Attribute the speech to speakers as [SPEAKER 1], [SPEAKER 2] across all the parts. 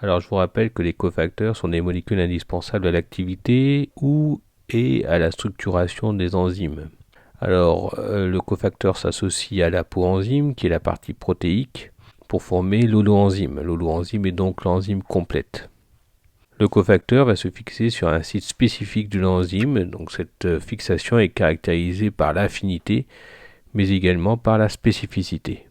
[SPEAKER 1] Alors je vous rappelle que les cofacteurs sont des molécules indispensables à l'activité et à la structuration des enzymes. Alors le cofacteur s'associe à la coenzyme qui est la partie protéique pour former l'holoenzyme. L'holoenzyme est donc l'enzyme complète. Le cofacteur va se fixer sur un site spécifique de l'enzyme, donc cette fixation est caractérisée par l'affinité mais également par la spécificité.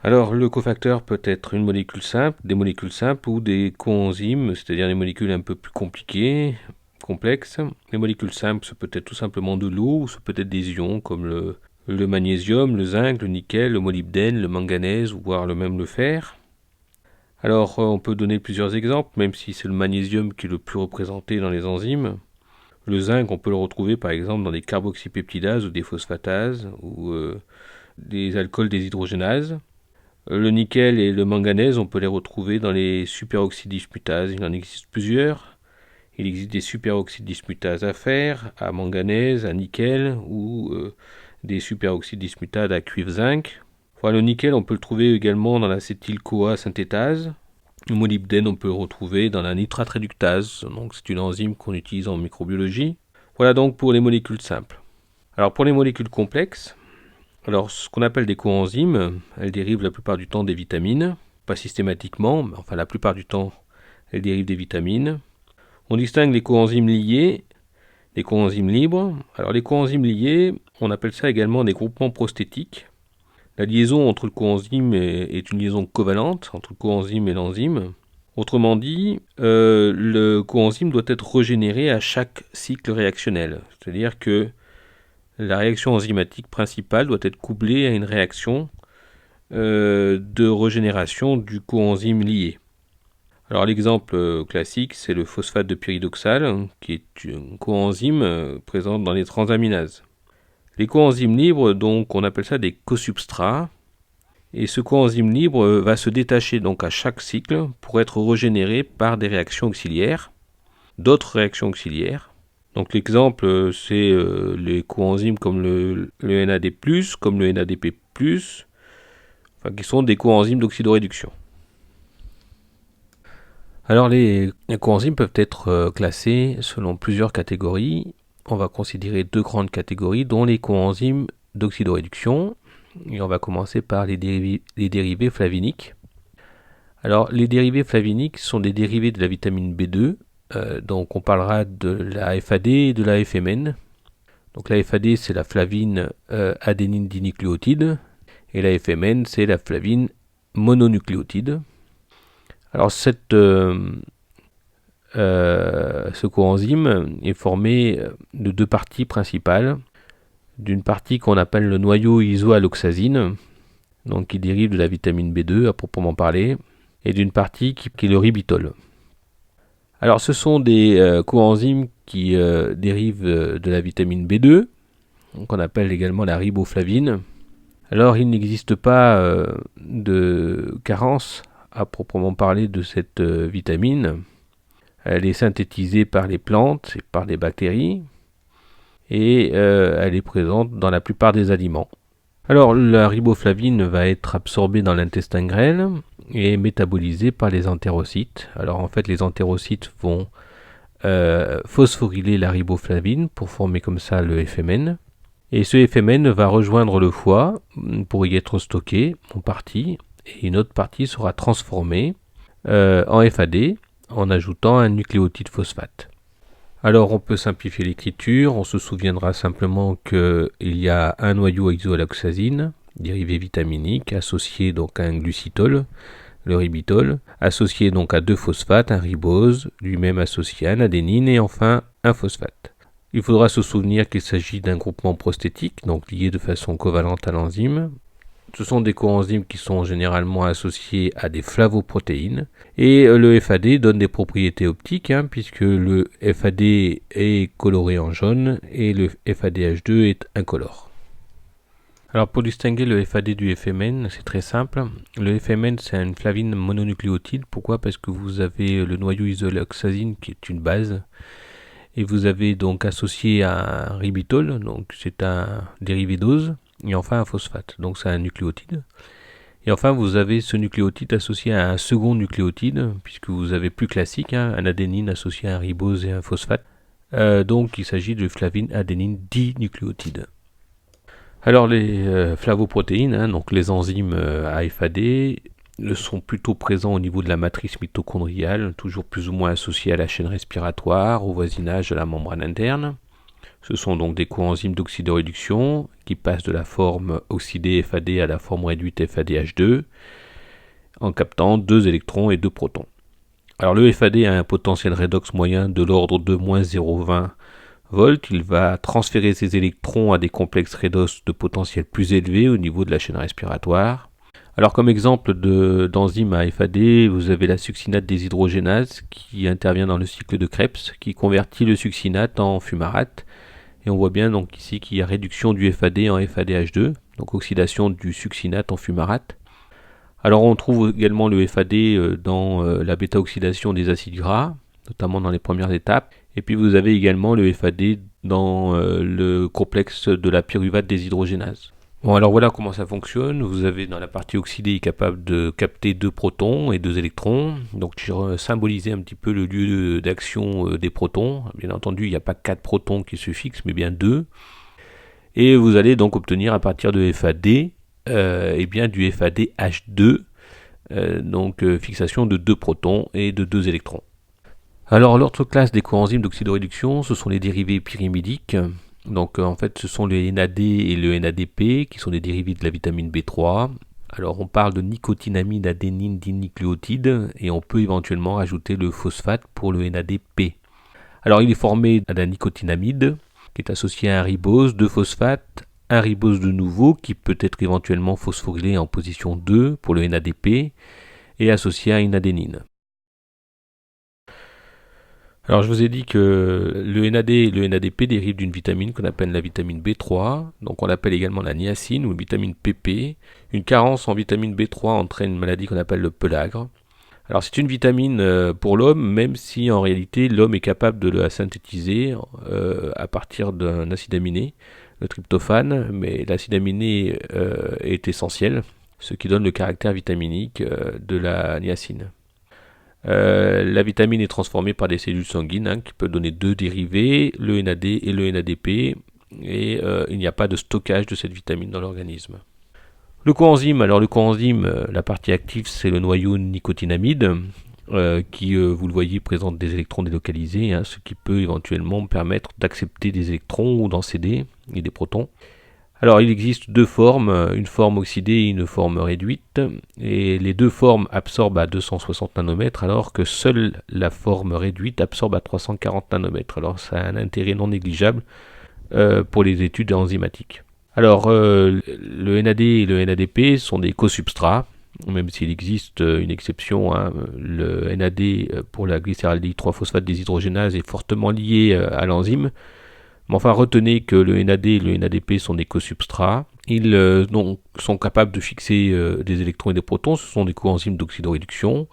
[SPEAKER 1] Alors, le cofacteur peut être une molécule simple, des molécules simples ou des coenzymes, c'est-à-dire des molécules un peu plus compliquées, complexes. Les molécules simples, ça peut être tout simplement de l'eau ou ça peut être des ions comme le magnésium, le zinc, le nickel, le molybdène, le manganèse ou voire même le fer. Alors, on peut donner plusieurs exemples, même si c'est le magnésium qui est le plus représenté dans les enzymes. Le zinc, on peut le retrouver par exemple dans des carboxypeptidases ou des phosphatases ou des alcools déshydrogénases. Le nickel et le manganèse, on peut les retrouver dans les superoxydes dismutases. Il en existe plusieurs. Il existe des superoxydes dismutases à fer, à manganèse, à nickel ou des superoxydes dismutases à cuivre-zinc. Voilà, le nickel, on peut le trouver également dans l'acétyl-CoA synthétase. Le molybdène, on peut le retrouver dans la nitrate réductase. Donc c'est une enzyme qu'on utilise en microbiologie. Voilà donc pour les molécules simples. Alors pour les molécules complexes, alors, ce qu'on appelle des coenzymes, elles dérivent la plupart du temps des vitamines, pas systématiquement, mais enfin la plupart du temps, elles dérivent des vitamines. On distingue les coenzymes liés, les coenzymes libres. Alors, les coenzymes liés, on appelle ça également des groupements prosthétiques. La liaison entre le coenzyme est une liaison covalente entre le coenzyme et l'enzyme. Autrement dit, le coenzyme doit être régénéré à chaque cycle réactionnel. C'est-à-dire que la réaction enzymatique principale doit être couplée à une réaction de régénération du coenzyme lié. Alors l'exemple classique, c'est le phosphate de pyridoxal, qui est une coenzyme présente dans les transaminases. Les coenzymes libres, donc, on appelle ça des cosubstrats, et ce coenzyme libre va se détacher donc à chaque cycle pour être régénéré par des réactions auxiliaires, d'autres réactions auxiliaires. Donc l'exemple, c'est les coenzymes comme le NAD+, comme le NADP+, qui sont des coenzymes d'oxydoréduction. Alors les coenzymes peuvent être classés selon plusieurs catégories. On va considérer deux grandes catégories, dont les coenzymes d'oxydoréduction. Et on va commencer par les dérivés flaviniques. Alors les dérivés flaviniques sont des dérivés de la vitamine B2. Donc on parlera de la FAD et de la FMN. Donc la FAD c'est la flavine adénine dinucléotide et la FMN c'est la flavine mononucléotide. Alors ce coenzyme est formé de deux parties principales. D'une partie qu'on appelle le noyau isoalloxazine, donc qui dérive de la vitamine B2 à proprement parler, et d'une partie qui est le ribitol. Alors ce sont des coenzymes qui dérivent de la vitamine B2, qu'on appelle également la riboflavine. Alors il n'existe pas de carence à proprement parler de cette vitamine. Elle est synthétisée par les plantes et par les bactéries et elle est présente dans la plupart des aliments. Alors la riboflavine va être absorbée dans l'intestin grêle et métabolisée par les entérocytes. Alors en fait les entérocytes vont phosphoryler la riboflavine pour former comme ça le FMN. Et ce FMN va rejoindre le foie pour y être stocké en partie, et une autre partie sera transformée en FAD en ajoutant un nucléotide phosphate. Alors on peut simplifier l'écriture, on se souviendra simplement qu'il y a un noyau isoalloxazine, dérivé vitaminique, associé donc à un glucitol, le ribitol, associé donc à deux phosphates, un ribose, lui-même associé à un adénine et enfin un phosphate. Il faudra se souvenir qu'il s'agit d'un groupement prosthétique, donc lié de façon covalente à l'enzyme. Ce sont des coenzymes qui sont généralement associés à des flavoprotéines. Et le FAD donne des propriétés optiques, puisque le FAD est coloré en jaune et le FADH2 est incolore. Alors pour distinguer le FAD du FMN, c'est très simple. Le FMN c'est une flavine mononucléotide. Pourquoi ? Parce que vous avez le noyau isoalloxazine qui est une base. Et vous avez donc associé à un ribitol, donc c'est un dérivé d'ose, et enfin un phosphate, donc c'est un nucléotide. Et enfin, vous avez ce nucléotide associé à un second nucléotide, puisque vous avez plus classique, un adénine associé à un ribose et un phosphate. Donc il s'agit de flavine adénine dinucléotide. Alors les flavoprotéines, donc les enzymes AFAD, sont plutôt présents au niveau de la matrice mitochondriale, toujours plus ou moins associés à la chaîne respiratoire, au voisinage de la membrane interne. Ce sont donc des coenzymes d'oxydoréduction qui passent de la forme oxydée FAD à la forme réduite FADH2 en captant 2 électrons et 2 protons. Alors le FAD a un potentiel redox moyen de l'ordre de moins 0,20 volts. Il va transférer ces électrons à des complexes redox de potentiel plus élevé au niveau de la chaîne respiratoire. Alors comme exemple d'enzyme à FAD, vous avez la succinate déshydrogénase qui intervient dans le cycle de Krebs, qui convertit le succinate en fumarate. Et on voit bien donc ici qu'il y a réduction du FAD en FADH2, donc oxydation du succinate en fumarate. Alors on trouve également le FAD dans la bêta-oxydation des acides gras, notamment dans les premières étapes. Et puis vous avez également le FAD dans le complexe de la pyruvate déshydrogénase. Bon, alors voilà comment ça fonctionne. Vous avez dans la partie oxydée capable de capter 2 protons et 2 électrons. Donc j'ai symbolisé un petit peu le lieu d'action des protons. Bien entendu, il n'y a pas 4 protons qui se fixent, mais bien 2. Et vous allez donc obtenir à partir de FAD bien du FADH2, donc fixation de 2 protons et de 2 électrons. Alors l'autre classe des coenzymes d'oxydoréduction, ce sont les dérivés pyrimidiques. Donc en fait ce sont le NAD et le NADP qui sont des dérivés de la vitamine B3. Alors on parle de nicotinamide adénine dinucléotide et on peut éventuellement rajouter le phosphate pour le NADP. Alors il est formé d'un nicotinamide qui est associé à un ribose de phosphate, un ribose de nouveau qui peut être éventuellement phosphorylé en position 2 pour le NADP et associé à une adénine. Alors je vous ai dit que le NAD et le NADP dérivent d'une vitamine qu'on appelle la vitamine B3, donc on l'appelle également la niacine ou vitamine PP. Une carence en vitamine B3 entraîne une maladie qu'on appelle le peulagre. Alors c'est une vitamine pour l'homme, même si en réalité l'homme est capable de la synthétiser à partir d'un acide aminé, le tryptophane, mais l'acide aminé est essentiel, ce qui donne le caractère vitaminique de la niacine. La vitamine est transformée par des cellules sanguines qui peuvent donner 2 dérivés, le NAD et le NADP, et il n'y a pas de stockage de cette vitamine dans l'organisme. Le coenzyme, la partie active, c'est le noyau nicotinamide, qui, vous le voyez, présente des électrons délocalisés, ce qui peut éventuellement permettre d'accepter des électrons ou d'en céder, et des protons. Alors il existe 2 formes, une forme oxydée et une forme réduite, et les 2 formes absorbent à 260 nanomètres, alors que seule la forme réduite absorbe à 340 nanomètres. Alors ça a un intérêt non négligeable pour les études enzymatiques. Alors le NAD et le NADP sont des cosubstrats, même s'il existe une exception, le NAD pour la glycéraldéhyde 3-phosphate déshydrogénase est fortement lié à l'enzyme. Mais enfin, retenez que le NAD et le NADP sont des cosubstrats. Ils sont capables de fixer des électrons et des protons. Ce sont des coenzymes d'oxydoréduction.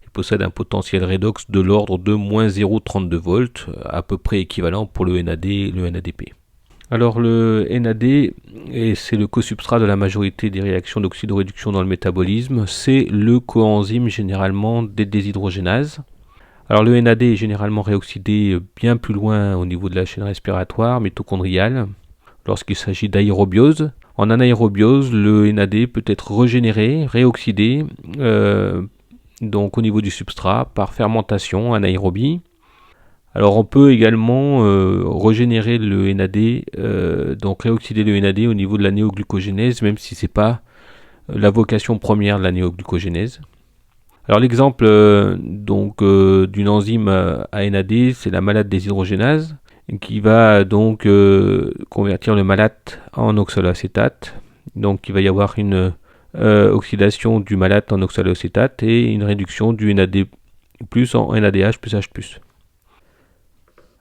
[SPEAKER 1] Ils possèdent un potentiel redox de l'ordre de moins 0,32 volts, à peu près équivalent pour le NAD et le NADP. Alors le NAD, c'est le cosubstrat de la majorité des réactions d'oxydoréduction dans le métabolisme. C'est le coenzyme généralement des déshydrogénases. Alors le NAD est généralement réoxydé bien plus loin au niveau de la chaîne respiratoire mitochondriale lorsqu'il s'agit d'aérobiose. En anaérobiose, le NAD peut être régénéré, réoxydé donc au niveau du substrat par fermentation anaérobie. Alors on peut également régénérer le NAD, donc réoxyder le NAD au niveau de la néoglucogénèse, même si ce n'est pas la vocation première de la néoglucogénèse. Alors l'exemple d'une enzyme à NAD, c'est la malate déshydrogénase, qui va donc convertir le malate en oxaloacétate. Donc il va y avoir une oxydation du malate en oxaloacétate et une réduction du NAD+ en NADH plus H+.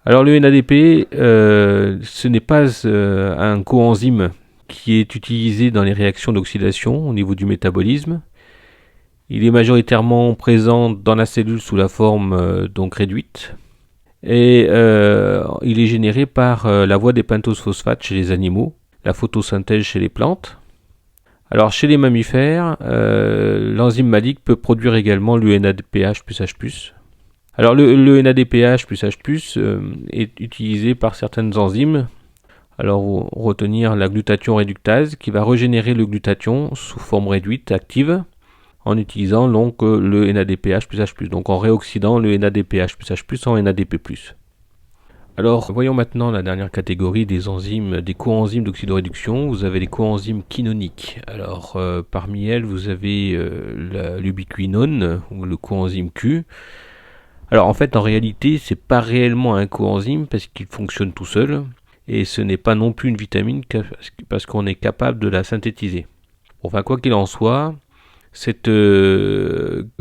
[SPEAKER 1] Alors le NADP, ce n'est pas un coenzyme qui est utilisé dans les réactions d'oxydation au niveau du métabolisme. Il est majoritairement présent dans la cellule sous la forme donc réduite et il est généré par la voie des pentoses phosphates chez les animaux, la photosynthèse chez les plantes. Alors chez les mammifères, l'enzyme malique peut produire également le NADPH plus H+. Alors le NADPH plus H+, est utilisé par certaines enzymes. Alors retenir la glutathion réductase qui va régénérer le glutathion sous forme réduite active en utilisant donc le NADPH plus H+, donc en réoxydant le NADPH plus H+, en NADP+. Alors, voyons maintenant la dernière catégorie des enzymes, des coenzymes d'oxydoréduction. Vous avez les coenzymes quinoniques. Alors, parmi elles, vous avez l'ubiquinone, ou le coenzyme Q. Alors, en fait, en réalité, c'est pas réellement un coenzyme parce qu'il fonctionne tout seul. Et ce n'est pas non plus une vitamine parce qu'on est capable de la synthétiser. Enfin, quoi qu'il en soit, cette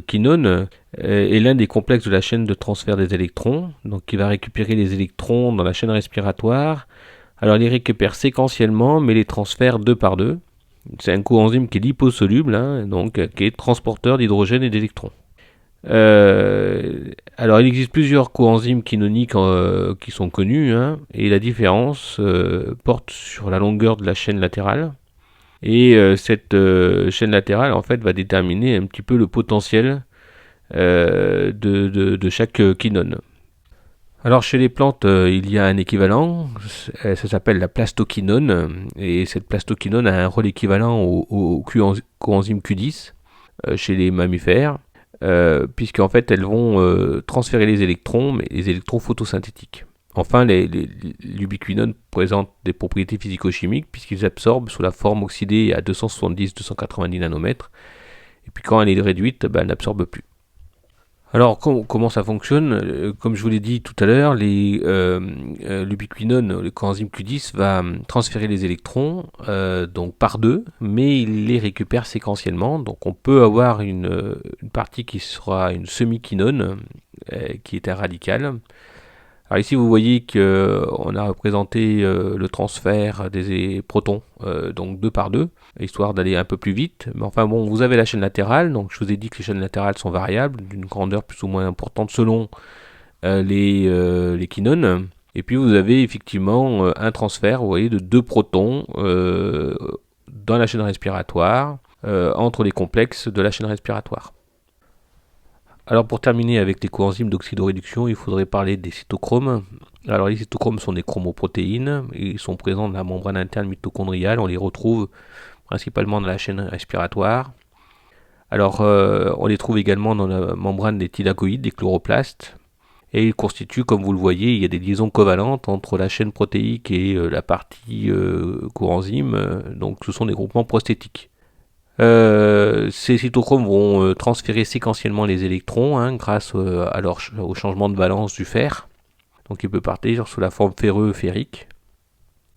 [SPEAKER 1] quinone est l'un des complexes de la chaîne de transfert des électrons, donc qui va récupérer les électrons dans la chaîne respiratoire. Alors il les récupère séquentiellement, mais les transfère deux par deux. C'est un coenzyme qui est liposoluble, donc qui est transporteur d'hydrogène et d'électrons. Alors il existe plusieurs coenzymes quinoniques qui sont connus, et la différence porte sur la longueur de la chaîne latérale. Et cette chaîne latérale, en fait, va déterminer un petit peu le potentiel de chaque quinone. Alors chez les plantes, il y a un équivalent, ça s'appelle la plastoquinone, et cette plastoquinone a un rôle équivalent au coenzyme Q10 chez les mammifères, puisqu'en fait elles vont transférer les électrons, mais les électrons photosynthétiques. Enfin, l'ubiquinone présente des propriétés physico-chimiques puisqu'ils absorbent sous la forme oxydée à 270-290 nanomètres. Et puis quand elle est réduite, elle n'absorbe plus. Alors comment ça fonctionne? Comme je vous l'ai dit tout à l'heure, l'ubiquinone, le coenzyme Q10, va transférer les électrons donc par deux, mais il les récupère séquentiellement. Donc on peut avoir une partie qui sera une semi-quinone, qui est un radical. Alors ici vous voyez qu'on a représenté le transfert des protons, donc deux par deux, histoire d'aller un peu plus vite. Mais enfin bon, vous avez la chaîne latérale, donc je vous ai dit que les chaînes latérales sont variables, d'une grandeur plus ou moins importante selon les quinones. Et puis vous avez effectivement un transfert, vous voyez, de deux protons dans la chaîne respiratoire, entre les complexes de la chaîne respiratoire. Alors pour terminer avec les coenzymes d'oxydoréduction, il faudrait parler des cytochromes. Alors les cytochromes sont des chromoprotéines, ils sont présents dans la membrane interne mitochondriale, on les retrouve principalement dans la chaîne respiratoire. Alors on les trouve également dans la membrane des thylakoïdes, des chloroplastes, et ils constituent, comme vous le voyez, il y a des liaisons covalentes entre la chaîne protéique et la partie coenzyme, donc ce sont des groupements prosthétiques. Ces cytochromes vont transférer séquentiellement les électrons grâce au changement de valence du fer. Donc il peut partir sous la forme ferreux-ferrique.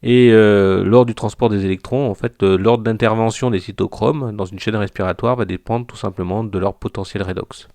[SPEAKER 1] Et lors du transport des électrons, en fait, l'ordre d'intervention des cytochromes dans une chaîne respiratoire va dépendre tout simplement de leur potentiel redox.